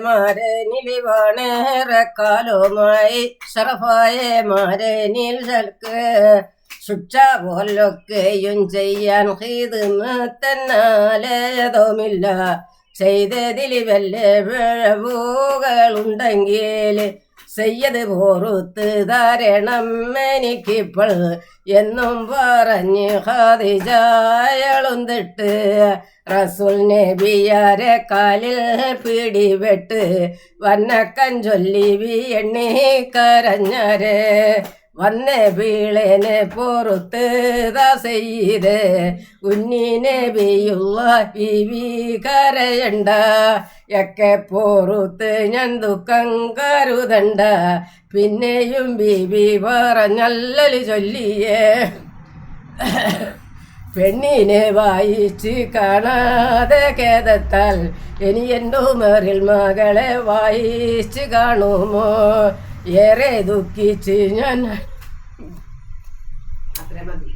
മാരനിലിവാണേറെക്കാലവുമായി ഷറഫായ മാരനിൽ ചൽക്ക് ശിക്ഷ പോലൊക്കെയും ചെയ്യാൻ ഹിദ്മത്തന്നാലേതുമില്ല ചെയ്തതിൽ വല്ല പിഴവുകളുണ്ടെങ്കിൽ സയ്യദ് പോറുത്ത് തരണം എനിക്കിപ്പോൾ എന്നും പറഞ്ഞ് ഖദീജയളുന്തിട്ട് റസൂൽ നബിയാരെ കാലിൽ പിടിവെട്ട് വന്നക്കൻ ചൊല്ലി എണ്ണി കരഞ്ഞരെ വന്ന വീളനെ പൊറുത്ത് ദസയ്യിദ് ഉന്നി നബിയുള്ള ബീവി കരയണ്ട ഒക്കെ പൊറുത്ത് ഞാൻ ദുഃഖം കരുതണ്ട പിന്നെയും ബീവി പറഞ്ഞല്ലല് ചൊല്ലിയേ പെണ്ണിനെ വായിച്ച് കാണാതെ ഖേദത്താൽ ഇനി എൻ്റെ ഉമറിൽ മകളെ വായിച്ച് കാണുമോ ഏറെ ദുഃഖിച്ച് ഞാൻ അത്രേ മതി.